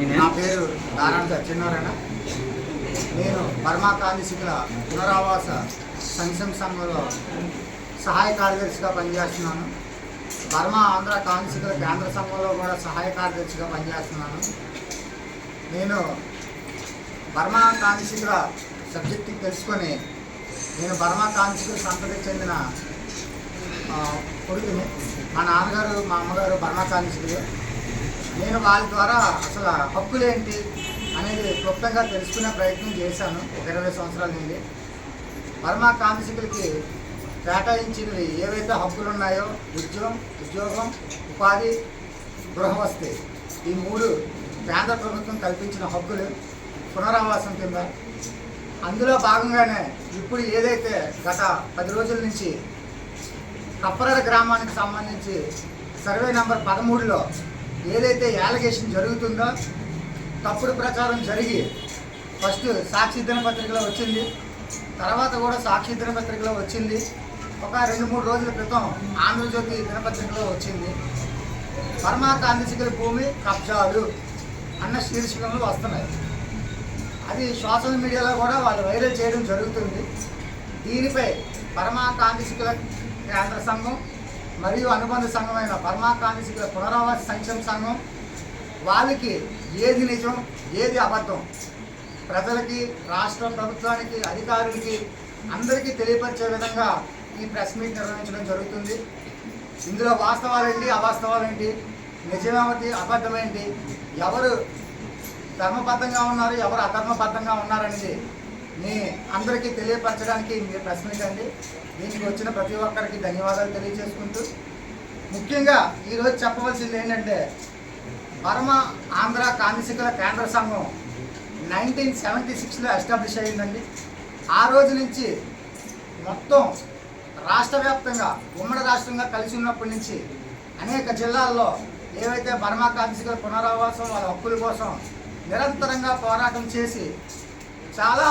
నా పేరు నారాయణ సత్యనారాయణ. నేను బర్మా కాందిశికుల పునరావాస సంక్షేమ సంఘంలో సహాయ కార్యదర్శిగా పనిచేస్తున్నాను. బర్మా ఆంధ్ర కాందిశికుల కేంద్ర సంఘంలో కూడా సహాయ కార్యదర్శిగా పనిచేస్తున్నాను. నేను బర్మా కాందిశికుల సబ్జెక్టు తెలుసుకొని నేను బర్మా కాందిశికుల సంతతికి చెందిన కొడుకుని. మా నాన్నగారు మా అమ్మగారు బర్మా కాందిశికులు. నేను వాళ్ళ ద్వారా అసలు హక్కులేంటి అనేది క్లుప్తంగా తెలుసుకునే ప్రయత్నం చేశాను 20 సంవత్సరాల నుండి. బర్మా కాందిశికులకి కేటాయించినవి ఏవైతే హక్కులు ఉన్నాయో ఉద్యోగం, ఉపాధి, గృహవసతి, ఈ 3 కేంద్ర ప్రభుత్వం కల్పించిన హక్కులు పునరావాసం కింద. అందులో భాగంగానే ఇప్పుడు ఏదైతే గత 10 రోజుల నుంచి కప్పరడ గ్రామానికి సంబంధించి సర్వే నెంబర్ 13లో ఏదైతే యాలిగేషన్ జరుగుతుందో, తప్పుడు ప్రచారం జరిగి ఫస్ట్ సాక్షి దినపత్రికలో వచ్చింది, తర్వాత కూడా సాక్షి దినపత్రికలో వచ్చింది, ఒక 2-3 రోజుల క్రితం ఆంధ్రజ్యోతి దినపత్రికలో వచ్చింది. బర్మా కాందిశికుల భూమి కబ్జాలు అన్న శీర్షికలు వస్తున్నాయి. అది సోషల్ మీడియాలో కూడా వాళ్ళు వైరల్ చేయడం జరుగుతుంది. దీనిపై బర్మా కాందిశికుల కేంద్ర సంఘం మరియు అనుబంధ సంఘమైన బర్మా కాందిశికుల పునరావాస సంక్షేమ సంఘం వాళ్ళకి ఏది నిజం ఏది అబద్ధం ప్రజలకి, రాష్ట్ర ప్రభుత్వానికి, అధికారులకి అందరికీ తెలియపరిచే విధంగా ఈ ప్రెస్ మీట్ నిర్వహించడం జరుగుతుంది. ఇందులో వాస్తవాలేంటి, అవాస్తవాలేంటి, నిజమేమిటి, అబద్ధమేంటి, ఎవరు ధర్మబద్ధంగా ఉన్నారు, ఎవరు అధర్మబద్ధంగా ఉన్నారనేది మీ అందరికీ తెలియపరచడానికి మీరు ప్రెస్ మీట్ అండి. దీనికి వచ్చిన ప్రతి ఒక్కరికి ధన్యవాదాలు తెలియజేసుకుంటూ, ముఖ్యంగా ఈరోజు చెప్పవలసింది ఏంటంటే, బర్మా ఆంధ్ర కాందిశికుల కేంద్ర సంఘం 1976లో ఎస్టాబ్లిష్ అయ్యిందండి. ఆ రోజు నుంచి మొత్తం రాష్ట్ర వ్యాప్తంగా, ఉమ్మడి రాష్ట్రంగా కలిసి ఉన్నప్పటి నుంచి అనేక జిల్లాల్లో ఏవైతే బర్మా కాందిశికుల పునరావాసం, వాళ్ళ హక్కుల కోసం నిరంతరంగా పోరాటం చేసి చాలా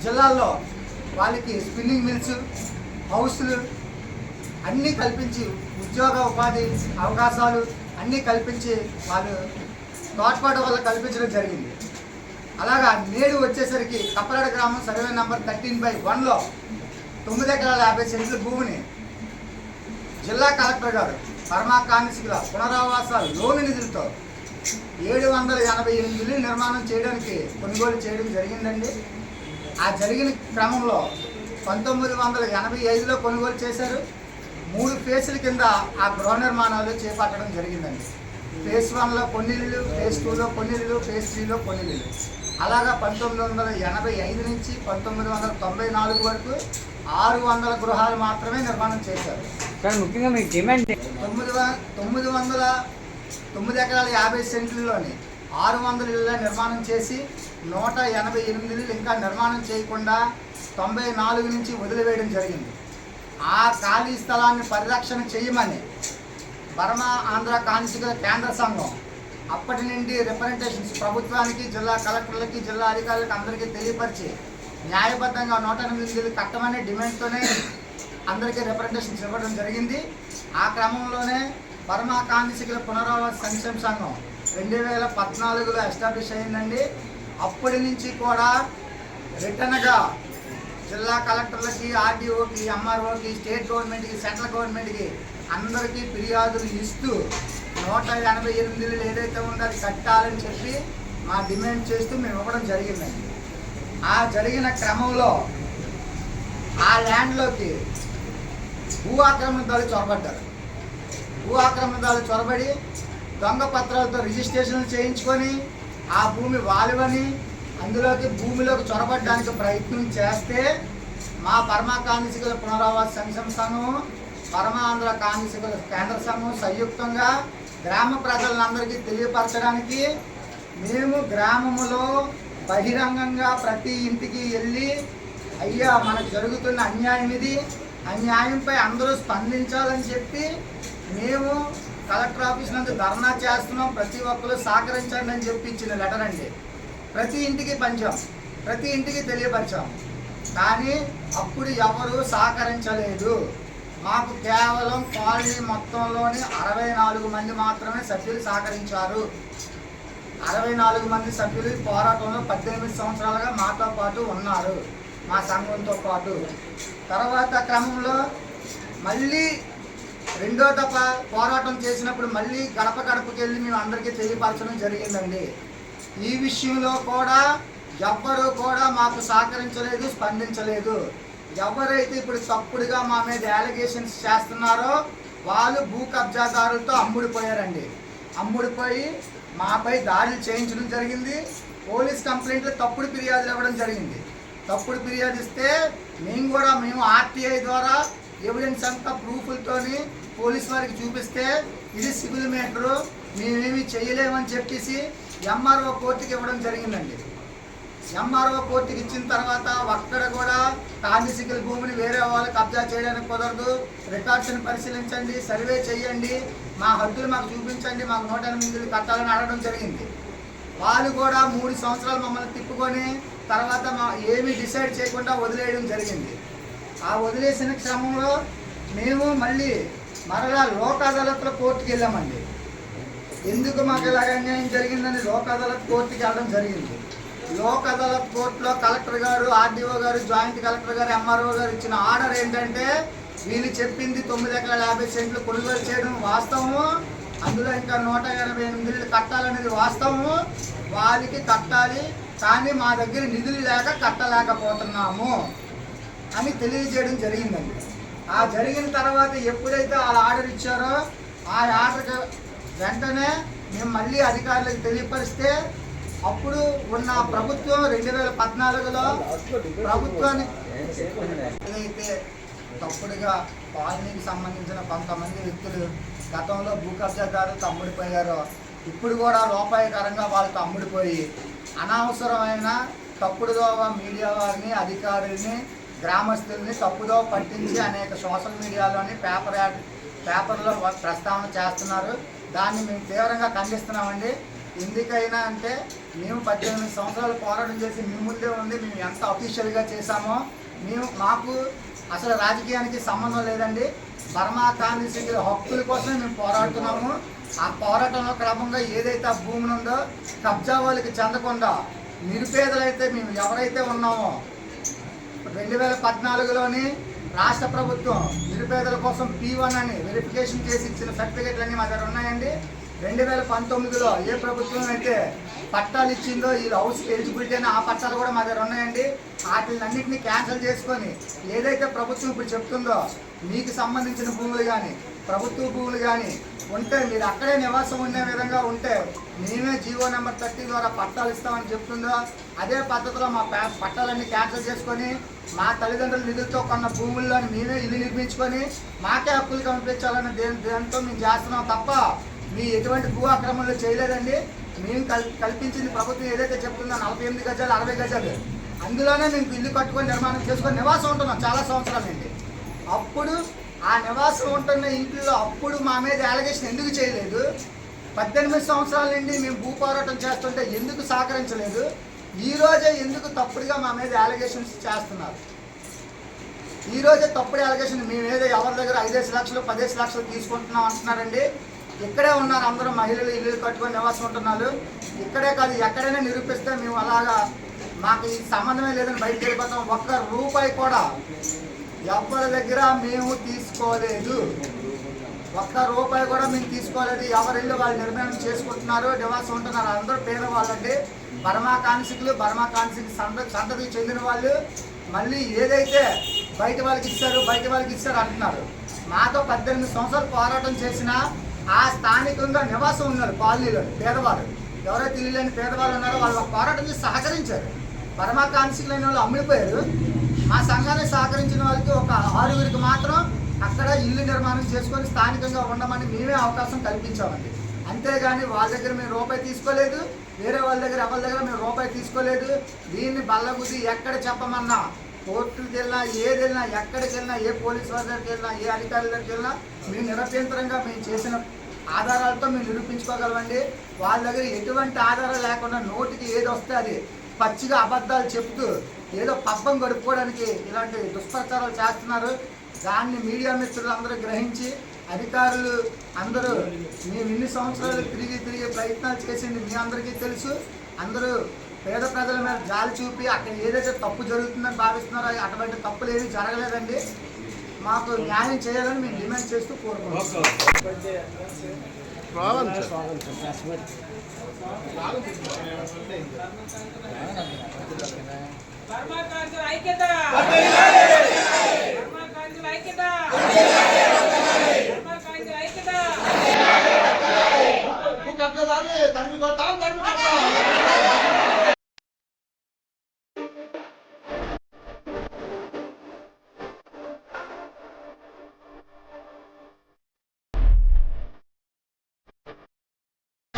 జిల్లాల్లో వాళ్ళకి స్పిన్నింగ్ మిల్స్, హౌస్లు అన్నీ కల్పించి, ఉద్యోగ ఉపాధి అవకాశాలు అన్నీ కల్పించి వాళ్ళు తోడ్పాటు వల్ల కల్పించడం జరిగింది. అలాగా నేడు వచ్చేసరికి కప్పరడ గ్రామం సర్వే నెంబర్ 13/1లో 9 ఎకరాల 50 సెంట్ల భూమిని జిల్లా కలెక్టర్ గారు బర్మా కాందిశికుల పునరావాస లోను నిధులతో 788 ఇల్లు నిర్మాణం చేయడానికి కొనుగోలు చేయడం జరిగిందండి. ఆ జరిగిన క్రమంలో 1985లో కొనుగోలు చేశారు. 3 ఫేసుల కింద ఆ గృహ నిర్మాణాలు చేపట్టడం జరిగిందండి. ఫేజ్ 1లో కొన్ని ఇళ్ళు, ఫేజ్ 2లో కొన్ని ఇళ్ళు, ఫేజ్ 3లో కొన్ని ఇళ్ళు. అలాగా 1985 నుంచి 1994 వరకు 600 గృహాలు మాత్రమే నిర్మాణం చేశారు. కానీ ముఖ్యంగా మీకు డిమాండ్ 9 ఎకరాల 50 సెంట్లలోని 600 ఇళ్ళ నిర్మాణం చేసి 188 ఇళ్ళు ఇంకా నిర్మాణం చేయకుండా 94 నుంచి వదిలివేయడం జరిగింది. ఆ ఖాళీ స్థలాన్ని పరిరక్షణ చేయమని బర్మా ఆంధ్ర కాందిశికుల కేంద్ర సంఘం అప్పటి నుండి రిప్రజెంటేషన్స్ ప్రభుత్వానికి, జిల్లా కలెక్టర్లకి, జిల్లా అధికారులకు అందరికీ తెలియపరిచి న్యాయబద్ధంగా 108 ఇళ్ళు కట్టమనే డిమాండ్తోనే అందరికీ రిప్రజెంటేషన్స్ ఇవ్వడం జరిగింది. ఆ క్రమంలోనే బర్మా కాందిశికుల పునరావాస సంక్షేమ సంఘం 2014లో ఎస్టాబ్లిష్ అయిందండి. అప్పటి నుంచి కూడా రిటర్న్గా జిల్లా కలెక్టర్లకి, ఆర్డీఓకి, ఎంఆర్ఓకి, స్టేట్ గవర్నమెంట్కి, సెంట్రల్ గవర్నమెంట్కి అందరికీ ఫిర్యాదులు ఇస్తూ 188 ఇళ్ళు ఏదైతే ఉందో అది కట్టాలని చెప్పి మా డిమాండ్ చేస్తూ మేము ఇవ్వడం జరిగిందండి. ఆ జరిగిన క్రమంలో ఆ ల్యాండ్లోకి భూ ఆక్రమణదారులు చొరబడ్డారు. భూ ఆక్రమణదారులు చొరబడి దొంగ పత్రాలతో రిజిస్ట్రేషన్లు చేయించుకొని ఆ భూమి వాలువని భూమిలోకి చొరబడ్డానికి ప్రయత్నం చేస్తే మా బర్మా కాందిశికుల పునరావాస సంక్షేమ సంఘం, బర్మా ఆంధ్ర కాందిశికుల కేంద్ర సంఘం సంయుక్తంగా గ్రామ ప్రజలందరికీ తెలియపరచడానికి మేము గ్రామంలో బహిరంగంగా ప్రతి ఇంటికి వెళ్ళి, అయ్యా మనకు జరుగుతున్న అన్యాయం ఇది, అన్యాయంపై అందరూ స్పందించాలని చెప్పి మేము కలెక్టర్ ఆఫీస్ నందు ధర్నా చేస్తున్నాం, ప్రతి ఒక్కరు సహకరించండి అని చెప్పి ఇచ్చిన లెటర్ అండి. ప్రతి ఇంటికి పంచాం, ప్రతి ఇంటికి తెలియపరిచాం. కానీ అప్పుడు ఎవరు సహకరించలేదు. మాకు కేవలం కాలనీ మొత్తంలోని 64 మంది మాత్రమే సభ్యులు సహకరించారు. 64 మంది సభ్యులు ఈ పోరాటంలో 18 సంవత్సరాలుగా మాతో పాటు ఉన్నారు, మా సంఘంతో పాటు. తర్వాత క్రమంలో మళ్ళీ రెండో దఫ పోరాటం చేసినప్పుడు మళ్ళీ గడప గడపకి వెళ్ళి మేము అందరికీ తెలియపరచడం జరిగిందండి. ఈ విషయంలో కూడా ఎవ్వరూ కూడా మాకు సహకరించలేదు, స్పందించలేదు. ఎవరైతే ఇప్పుడు తప్పుడుగా మా మీద అలిగేషన్స్ చేస్తున్నారో వాళ్ళు భూ కబ్జాదారులతో అమ్ముడిపోయారండి. అమ్ముడిపోయి మాపై దాడులు చేయించడం జరిగింది. పోలీస్ కంప్లైంట్లు తప్పుడు ఫిర్యాదులు ఇవ్వడం జరిగింది. తప్పుడు ఫిర్యాదు ఇస్తే మేము ఆర్టీఐ ద్వారా ఎవిడెన్స్ అంతా ప్రూఫ్లతోని పోలీస్ వారికి చూపిస్తే ఇది సివిల్ మ్యాటరు, మేమేమి చేయలేమని చెప్పేసి ఎంఆర్ఓ కోర్టుకి ఇవ్వడం జరిగిందండి. ఎంఆర్ఓ కోర్టుకి ఇచ్చిన తర్వాత అక్కడ కూడా కాంగ్రెసికల్ భూమిని వేరే వాళ్ళు కబ్జా చేయడానికి కుదరదు, రికార్డ్స్ని పరిశీలించండి, సర్వే చేయండి, మా హద్దులు మాకు చూపించండి, మాకు 108 కట్టాలని అడగడం జరిగింది. వాళ్ళు కూడా 3 సంవత్సరాలు మమ్మల్ని తిప్పుకొని తర్వాత ఏమీ డిసైడ్ చేయకుండా వదిలేయడం జరిగింది. ఆ వదిలేసిన క్రమంలో మేము మరలా లోక్ అదాలత్లో కోర్టుకి వెళ్ళామండి. ఎందుకు మాకు ఇలాగ అన్యాయం జరిగిందని లోక్ అదాలత్ కోర్టుకి వెళ్ళడం జరిగింది. లోక్ అదాలత్ కోర్టులో కలెక్టర్ గారు, ఆర్డీఓ గారు, జాయింట్ కలెక్టర్ గారు, ఎంఆర్ఓ గారు ఇచ్చిన ఆర్డర్ ఏంటంటే వీళ్ళు చెప్పింది 9 ఎకరాల 50 సెంట్లు కొనుగోలు చేయడం వాస్తవము, అందులో ఇంకా 188 ఇళ్ళు కట్టాలనేది వాస్తవము, వాళ్ళకి కట్టాలి కానీ మా దగ్గర నిధులు లేక కట్టలేకపోతున్నాము అని తెలియజేయడం జరిగిందండి. ఆ జరిగిన తర్వాత ఎప్పుడైతే వాళ్ళ ఆర్డర్ ఇచ్చారో ఆ ఆర్డర్ వెంటనే మేము మళ్ళీ అధికారులకు తెలియపరిస్తే అప్పుడు ఉన్న ప్రభుత్వం 2014లో ప్రభుత్వాన్ని ఏదైతే తప్పుడుగా కాలనీకి సంబంధించిన కొంతమంది వ్యక్తులు గతంలో భూ కబ్జాదారులతో అమ్ముడిపోయారో ఇప్పుడు కూడా లోపాయకరంగా వాళ్ళతో అమ్ముడిపోయి అనవసరమైన తప్పుడుగా మీడియా వారిని, అధికారుల్ని, గ్రామస్తుల్ని తప్పుదో పట్టించి అనేక సోషల్ మీడియాలోని పేపర్లో ప్రస్తావన చేస్తున్నారు. దాన్ని మేము తీవ్రంగా ఖండిస్తున్నామండి. ఎందుకైనా అంటే మేము 18 సంవత్సరాలు పోరాటం చేసి మీ ముందే ఉంది, మేము ఎంత అఫీషియల్గా చేశామో మాకు అసలు రాజకీయానికి సంబంధం లేదండి. బర్మా కాంగ్రెస్ హక్కుల కోసమే మేము పోరాడుతున్నాము. ఆ పోరాటంలో క్రమంగా ఏదైతే ఆ భూమి ఉందో కబ్జా వాళ్ళకి చెందకుండా నిరుపేదలైతే మేము ఎవరైతే ఉన్నామో 2014లోని రాష్ట్ర ప్రభుత్వం నిరుపేదల కోసం P1 అని వెరిఫికేషన్ చేసి ఇచ్చిన సర్టిఫికేట్లు అన్నీ మా దగ్గర ఉన్నాయండి. 2019లో ఏ ప్రభుత్వం అయితే పట్టాలు ఇచ్చిందో ఈ హౌస్ ఎలిజిబిలిటీ అని ఆ పట్టాలు కూడా మా దగ్గర ఉన్నాయండి. వాటిని క్యాన్సిల్ చేసుకొని ఏదైతే ప్రభుత్వం ఇప్పుడు చెప్తుందో మీకు సంబంధించిన భూములు కానీ ప్రభుత్వ భూములు కానీ ఉంటే మీరు అక్కడే నివాసం ఉండే విధంగా ఉంటే మేమే జీవో నెంబర్ 30 ద్వారా పట్టాలు ఇస్తామని చెప్తుందో అదే పద్ధతిలో మా పట్టాలన్నీ క్యాన్సిల్ చేసుకొని మా తల్లిదండ్రుల నిధులతో కొన్న భూముల్లోని మేమే ఇల్లు నిర్మించుకొని మాకే హక్కులు కల్పించాలన్న దేంతో మేము చేస్తున్నాం తప్ప మీ ఎటువంటి భూ ఆక్రమణలు చేయలేదండి. మేము కల్పించింది ప్రభుత్వం ఏదైతే చెప్తుందో 48 గజాలు 60 గజాలు అందులోనే మేము ఇల్లు కట్టుకొని నిర్మాణం చేసుకొని నివాసం ఉంటున్నాం చాలా సంవత్సరాలండి. అప్పుడు ఆ నివాసం ఉంటున్న ఇంట్లో అప్పుడు మా మీద అలిగేషన్ ఎందుకు చేయలేదు? 18 సంవత్సరాల నుండి మేము భూ పోరాటం చేస్తుంటే ఎందుకు సహకరించలేదు? ఈరోజే ఎందుకు తప్పుడుగా మా మీద అలిగేషన్స్ చేస్తున్నారు? ఈరోజే తప్పుడు అలిగేషన్ మేమేదో ఎవరి దగ్గర 5 లక్షలు 10 లక్షలు తీసుకుంటున్నాం అంటున్నారండి. ఇక్కడే ఉన్నారు అందరూ మహిళలు ఇల్లు కట్టుకొని నివాసం ఉంటున్నారు. ఇక్కడే కాదు ఎక్కడైనా నిరూపిస్తే మేము అలాగా మాకు ఈ సంబంధమే లేదని బయటకు వెళ్ళిపోతాం. ఒక్క రూపాయి కూడా ఎవరి దగ్గర మేము తీసుకోలేదు, ఒక్క రూపాయి కూడా మేము తీసుకోలేదు. ఎవరిల్లు వాళ్ళు నిర్మాణం చేసుకుంటున్నారు, నివాసం ఉంటున్నారు. అందరూ పేదవాళ్ళండి. బర్మా కాన్సిక్ సంతతికి చెందిన వాళ్ళు మళ్ళీ ఏదైతే బయట వాళ్ళకి ఇస్తారు అంటున్నారు. మాతో 18 సంవత్సరాలు పోరాటం చేసినా ఆ స్థానికంగా నివాసం ఉన్నారు కాలనీలో పేదవాళ్ళు ఎవరైతే ఇల్లు లేని పేదవాళ్ళు ఉన్నారో వాళ్ళు పోరాటం చేసి సహకరించారు. బర్మా కాన్సిక్ లేని వాళ్ళు అమ్మిడిపోయారు. మా సంఘాన్ని సహకరించిన వాళ్ళకి ఒక 6 మాత్రం అక్కడ ఇల్లు నిర్మాణం చేసుకొని స్థానికంగా ఉండమని మేమే అవకాశం కల్పించామండి. అంతేగాని వాళ్ళ దగ్గర మేము రూపాయి తీసుకోలేదు, వేరే వాళ్ళ దగ్గర ఎవరి దగ్గర మేము రూపాయి తీసుకోలేదు. దీన్ని బల్లగుద్ది ఎక్కడ చెప్పమన్నా కోర్టుకి వెళ్ళినా ఏది వెళ్ళినా ఎక్కడికి వెళ్ళినా ఏ పోలీస్ వాళ్ళ దగ్గరికి వెళ్ళినా ఏ అధికారుల దగ్గరికి వెళ్ళినా మేము నిరభ్యంతరంగా మేము చేసిన ఆధారాలతో మేము నిరూపించుకోగలమండి. వాళ్ళ దగ్గర ఎటువంటి ఆధారాలు లేకుండా నోటికి ఏది వస్తే అది పచ్చిగా అబద్ధాలు చెప్తూ ఏదో పబ్బం గడుపుకోవడానికి ఇలాంటి దుష్ప్రచారాలు చేస్తున్నారు. దాన్ని మీడియా మిత్రులందరూ గ్రహించి అధికారులు అందరూ మేము ఇన్ని సంవత్సరాలు తిరిగి ప్రయత్నాలు చేసింది మీ అందరికీ తెలుసు. అందరూ పేద ప్రజల మీద జాలి చూపి అక్కడ ఏదైతే తప్పు జరుగుతుందని భావిస్తున్నారో అటువంటి తప్పులు ఏమీ జరగలేదండి. మాకు న్యాయం చేయాలని మేము డిమాండ్ చేస్తూ కోరుకుంటున్నాం. ఐక్యత